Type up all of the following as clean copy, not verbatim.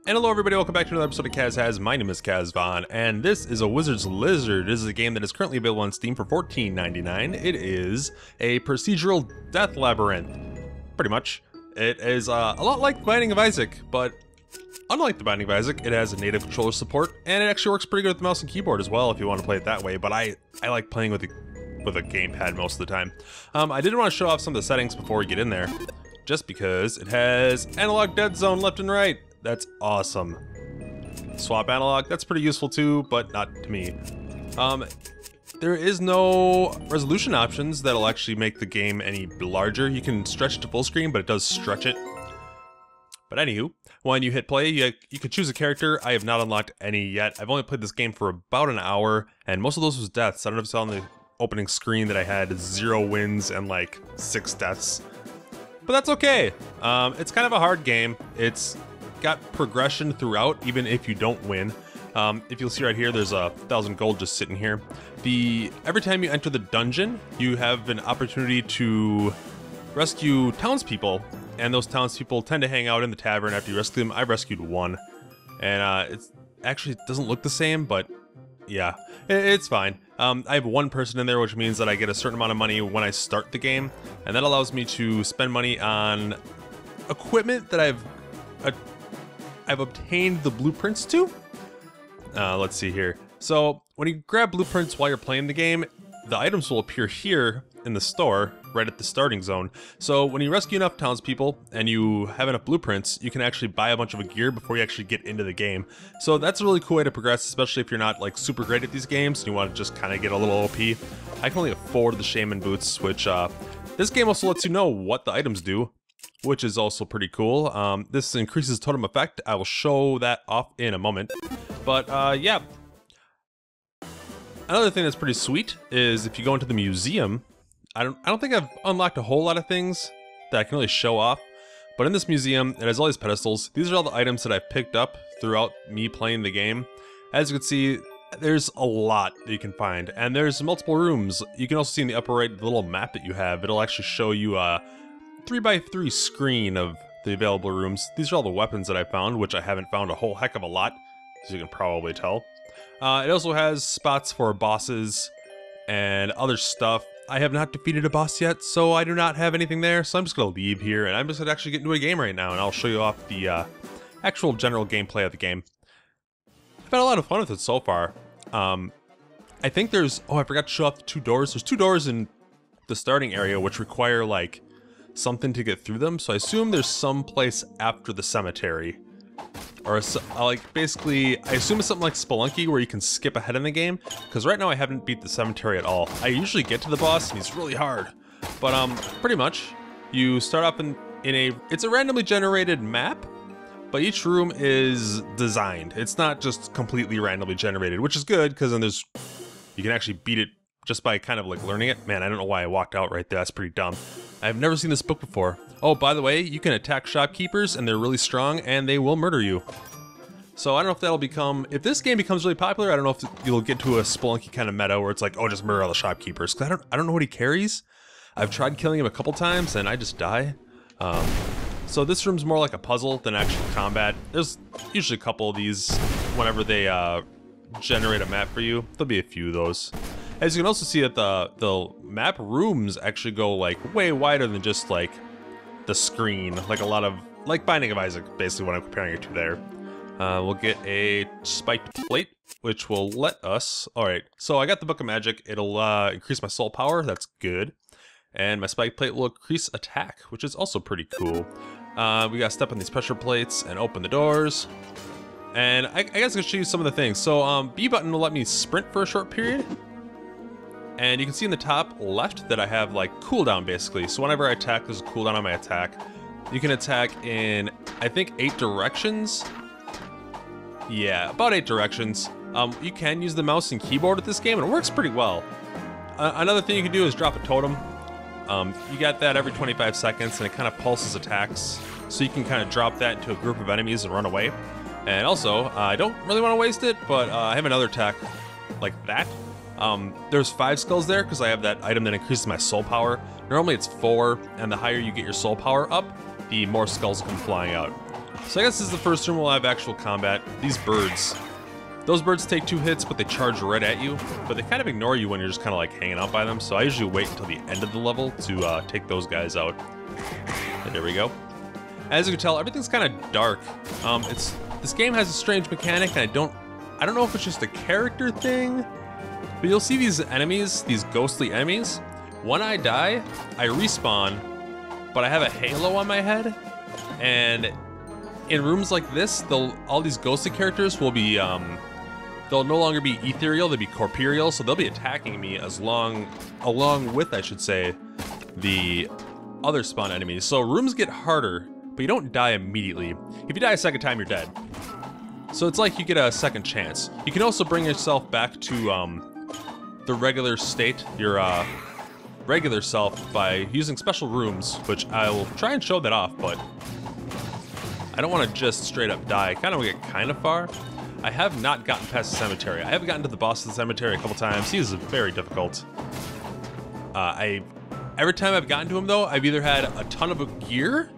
And hello everybody, welcome back to another episode of Kaz Has. My name is Kazvon, and this is a Wizard's Lizard. This is a game that is currently available on Steam for $14.99. It is a procedural death labyrinth, pretty much. It is a lot like The Binding of Isaac, but unlike The Binding of Isaac, it has a native controller support, and it actually works pretty good with the mouse and keyboard as well if you want to play it that way, but I like playing with a gamepad most of the time. I did want to show off some of the settings before we get in there, just because it has analog dead zone left and right. That's awesome. Swap analog, that's pretty useful too, but not to me. There is no resolution options that'll actually make the game any larger. You can stretch it to full screen, but it does stretch it. But anywho, when you hit play, you can choose a character. I have not unlocked any yet. I've only played this game for about an hour, and most of those was deaths. I don't know if you saw on the opening screen that I had 0 wins and like 6 deaths. But that's okay. It's kind of a hard game. It's got progression throughout, even if you don't win. If you'll see right here, there's 1,000 gold just sitting here. Every time you enter the dungeon, you have an opportunity to rescue townspeople, and those townspeople tend to hang out in the tavern after you rescue them. I rescued one, and it actually doesn't look the same, but yeah, it's fine. I have one person in there, which means that I get a certain amount of money when I start the game, and that allows me to spend money on equipment that I've obtained the blueprints to. Let's see here. So when you grab blueprints while you're playing the game, the items will appear here in the store, right at the starting zone. So when you rescue enough townspeople and you have enough blueprints, you can actually buy a bunch of gear before you actually get into the game. So that's a really cool way to progress, especially if you're not like super great at these games and you want to just kind of get a little OP. I can only afford the Shaman boots, which this game also lets you know what the items do, which is also pretty cool. This increases totem effect. I will show that off in a moment. But yeah. Another thing that's pretty sweet is if you go into the museum, I don't think I've unlocked a whole lot of things that I can really show off, but in this museum, it has all these pedestals. These are all the items that I've picked up throughout me playing the game. As you can see, there's a lot that you can find, and there's multiple rooms. You can also see in the upper right the little map that you have. It'll actually show you a 3x3 screen of the available rooms. These are all the weapons that I found, which I haven't found a whole heck of a lot, as you can probably tell. It also has spots for bosses and other stuff. I have not defeated a boss yet, so I do not have anything there, so I'm just going to leave here, and I'm just going to actually get into a game right now, and I'll show you off the actual general gameplay of the game. I've had a lot of fun with it so far. I think there's... Oh, I forgot to show off the 2 doors. There's 2 doors in the starting area, which require, like, something to get through them, so I assume there's some place after the cemetery. Or, like, basically, I assume it's something like Spelunky where you can skip ahead in the game, because right now I haven't beat the cemetery at all. I usually get to the boss, and he's really hard. But, pretty much, you start off in it's a randomly generated map, but each room is designed. It's not just completely randomly generated, which is good, because then you can actually beat it just by kind of, like, learning it. Man, I don't know why I walked out right there, that's pretty dumb. I've never seen this book before. Oh, by the way, you can attack shopkeepers, and they're really strong, and they will murder you. So I don't know if that'll become... If this game becomes really popular, I don't know if you'll get to a Spelunky kind of meta where it's like, oh, just murder all the shopkeepers. Because I don't know what he carries. I've tried killing him a couple times, and I just die. So this room's more like a puzzle than actual combat. There's usually a couple of these whenever they generate a map for you. There'll be a few of those. As you can also see that the map rooms actually go like way wider than just like the screen, like a lot of, like Binding of Isaac, basically what I'm comparing it to there. We'll get a spiked plate, which will let us, alright, so I got the Book of Magic. It'll increase my soul power, that's good. And my spiked plate will increase attack, which is also pretty cool. We gotta step on these pressure plates and open the doors. And I guess I can show you some of the things. So B button will let me sprint for a short period. And you can see in the top left that I have like cooldown basically. So whenever I attack, there's a cooldown on my attack. You can attack in, I think, 8 directions. Yeah, about 8 directions. You can use the mouse and keyboard with this game, and it works pretty well. Another thing you can do is drop a totem. You got that every 25 seconds, and it kind of pulses attacks. So you can kind of drop that into a group of enemies and run away. And also, I don't really want to waste it, but I have another attack like that. There's 5 skulls there because I have that item that increases my soul power. Normally it's 4, and the higher you get your soul power up, the more skulls come flying out. So I guess this is the first room we'll have actual combat. These birds. Those birds take 2 hits, but they charge right at you. But they kind of ignore you when you're just kind of like hanging out by them. So I usually wait until the end of the level to take those guys out. And there we go. As you can tell, everything's kind of dark. This game has a strange mechanic, and I don't know if it's just a character thing, but you'll see these enemies, these ghostly enemies. When I die, I respawn, but I have a halo on my head, and in rooms like this, all these ghostly characters will be, they'll no longer be ethereal, they'll be corporeal, so they'll be attacking me along with, I should say, the other spawn enemies. So rooms get harder, but you don't die immediately. If you die a second time, you're dead. So it's like you get a second chance. You can also bring yourself back to the regular state, your regular self, by using special rooms, which I will try and show that off, but I don't want to just straight up die. I kind of get kind of far. I have not gotten past the cemetery. I have gotten to the boss of the cemetery a couple times. He is very difficult. Every time I've gotten to him, though, I've either had a ton of gear,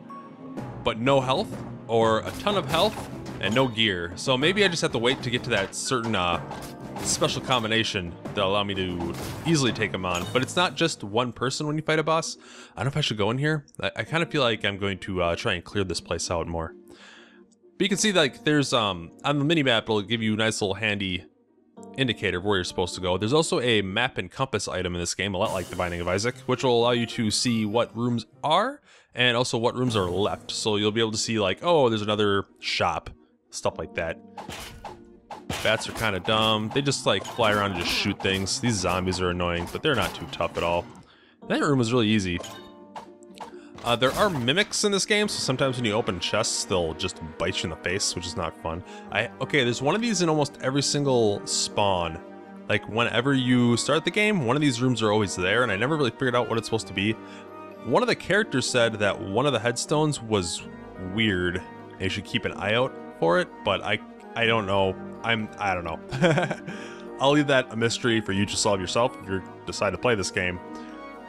but no health, or a ton of health and no gear. So maybe I just have to wait to get to that certain special combination that'll allow me to easily take him on. But it's not just one person when you fight a boss. I don't know if I should go in here. I kind of feel like I'm going to try and clear this place out more. But you can see, like, there's on the minimap, it'll give you a nice little handy indicator of where you're supposed to go. There's also a map and compass item in this game, a lot like the Binding of Isaac, which will allow you to see what rooms are and also what rooms are left. So you'll be able to see, like, oh, there's another shop, stuff like that. Bats are kind of dumb. They just like fly around and just shoot things. These zombies are annoying, but they're not too tough at all. That room was really easy. There are mimics in this game, so sometimes when you open chests, they'll just bite you in the face, which is not fun. Okay, there's one of these in almost every single spawn. Like, whenever you start the game, one of these rooms are always there, and I never really figured out what it's supposed to be. One of the characters said that one of the headstones was weird, and you should keep an eye out for it, but I don't know. I don't know. I'll leave that a mystery for you to solve yourself if you decide to play this game.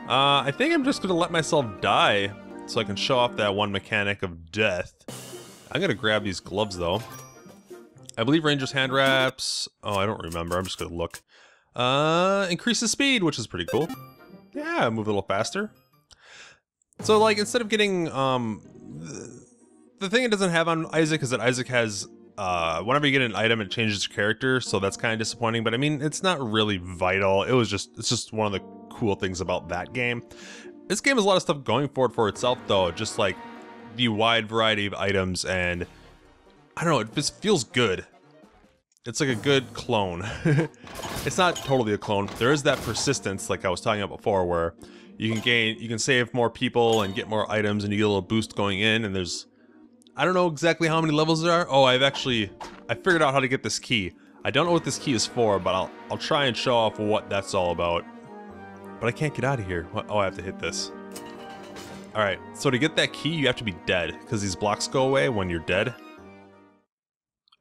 I think I'm just gonna let myself die so I can show off that one mechanic of death. I'm gonna grab these gloves though. I believe Ranger's hand wraps. Oh, I don't remember. I'm just gonna look. Increases speed, which is pretty cool. Yeah, move a little faster. So like, instead of getting the thing it doesn't have on Isaac is that Isaac has whenever you get an item, it changes your character, so that's kind of disappointing. But I mean, it's not really vital. It's just one of the cool things about that game. This game has a lot of stuff going for it for itself, though. Just like the wide variety of items, and I don't know, it just feels good. It's like a good clone. It's not totally a clone. There is that persistence, like I was talking about before, where you can save more people and get more items, and you get a little boost going in. And there's, I don't know exactly how many levels there are. Oh, I figured out how to get this key. I don't know what this key is for, but I'll try and show off what that's all about. But I can't get out of here. Oh, I have to hit this. Alright, so to get that key, you have to be dead, because these blocks go away when you're dead.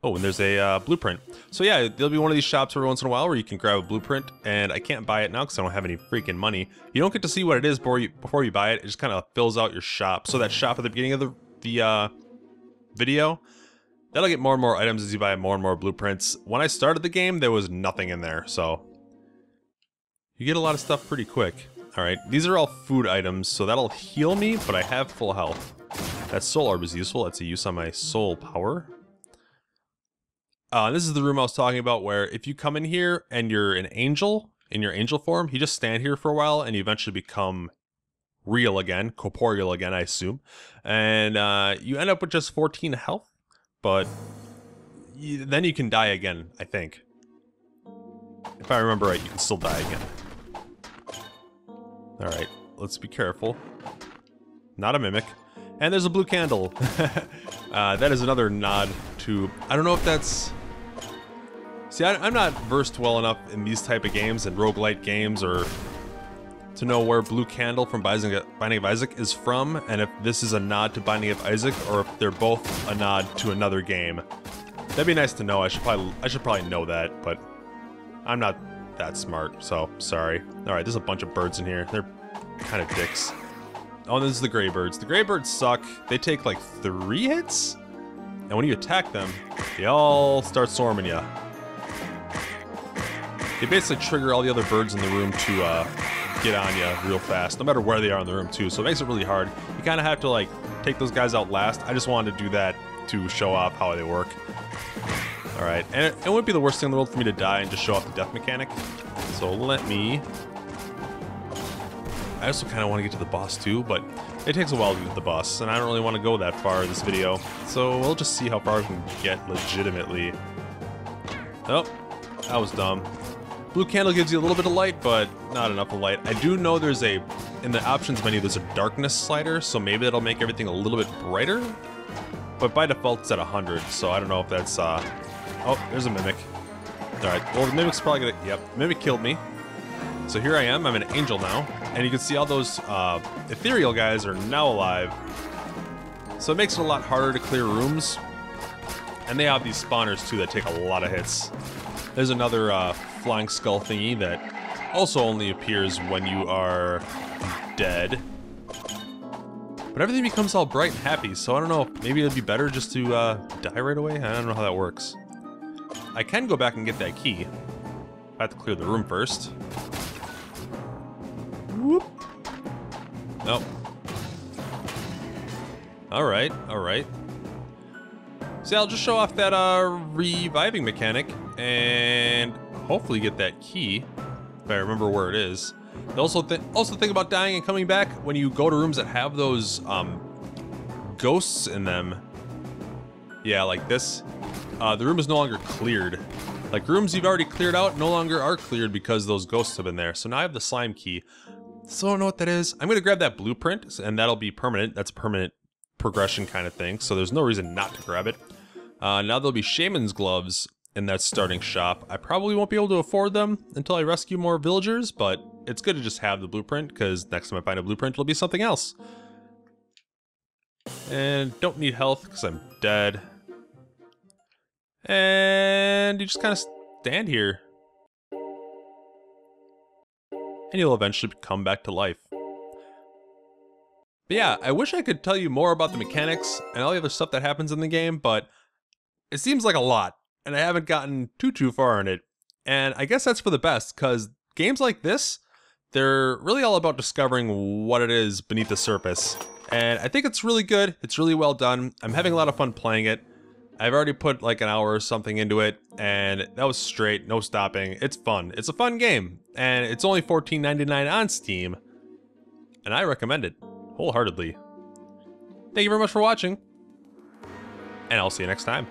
Oh, and there's a blueprint. So yeah, there'll be one of these shops every once in a while where you can grab a blueprint, and I can't buy it now because I don't have any freaking money. You don't get to see what it is before you buy it. It just kind of fills out your shop. So that shop at the beginning of the video, that'll get more and more items as you buy more and more blueprints. When I started the game, there was nothing in there, so you get a lot of stuff pretty quick. Alright, these are all food items, so that'll heal me, but I have full health. That soul orb is useful. That's a use on my soul power. This is the room I was talking about, where if you come in here and you're an angel, in your angel form, you just stand here for a while and you eventually become real again, corporeal again, I assume. And you end up with just 14 health, but then you can die again, I think. If I remember right, you can still die again. Alright, let's be careful. Not a mimic. And there's a blue candle. That is another nod to... I don't know if that's... See, I'm not versed well enough in these type of games and Rogue Lite games, or to know where Blue Candle from Binding of Isaac is from, and if this is a nod to Binding of Isaac, or if they're both a nod to another game. That'd be nice to know. I should probably know that, but I'm not that smart, so sorry. Alright, there's a bunch of birds in here. They're kind of dicks. Oh, this is the gray birds. The gray birds suck. They take like 3 hits? And when you attack them, they all start swarming you. They basically trigger all the other birds in the room to get on you real fast, no matter where they are in the room too. So it makes it really hard. You kind of have to like take those guys out last. I just wanted to do that to show off how they work. All right, and it wouldn't be the worst thing in the world for me to die and just show off the death mechanic. So let me... I also kind of want to get to the boss too, but it takes a while to get to the boss, and I don't really want to go that far in this video. So we'll just see how far we can get legitimately. Oh, that was dumb. Blue candle gives you a little bit of light, but not enough of light. I do know there's a, in the options menu, there's a darkness slider, so maybe that'll make everything a little bit brighter. But by default, it's at 100, so I don't know if that's, oh, there's a mimic. Alright, well, the mimic's probably gonna, yep, mimic killed me. So here I am, I'm an angel now, and you can see all those, ethereal guys are now alive. So it makes it a lot harder to clear rooms. And they have these spawners, too, that take a lot of hits. There's another, flying skull thingy that also only appears when you are dead. But everything becomes all bright and happy, so I don't know, maybe it'd be better just to die right away? I don't know how that works. I can go back and get that key. I have to clear the room first. Whoop. Nope. Alright, alright. See, I'll just show off that reviving mechanic and hopefully get that key, if I remember where it is. Also think about dying and coming back when you go to rooms that have those ghosts in them. Yeah, like this. The room is no longer cleared. Like rooms you've already cleared out no longer are cleared because those ghosts have been there. So now I have the slime key. So I don't know what that is. I'm gonna grab that blueprint and that'll be permanent. That's a permanent progression kind of thing. So there's no reason not to grab it. Now there'll be shaman's gloves in that starting shop. I probably won't be able to afford them until I rescue more villagers, but it's good to just have the blueprint because next time I find a blueprint, it'll be something else. And don't need health because I'm dead. And you just kind of stand here. And you'll eventually come back to life. But yeah, I wish I could tell you more about the mechanics and all the other stuff that happens in the game, but it seems like a lot. And I haven't gotten too far in it. And I guess that's for the best, because games like this, they're really all about discovering what it is beneath the surface. And I think it's really good. It's really well done. I'm having a lot of fun playing it. I've already put like an hour or something into it, and that was straight, no stopping. It's fun. It's a fun game, and it's only $14.99 on Steam. And I recommend it wholeheartedly. Thank you very much for watching, and I'll see you next time.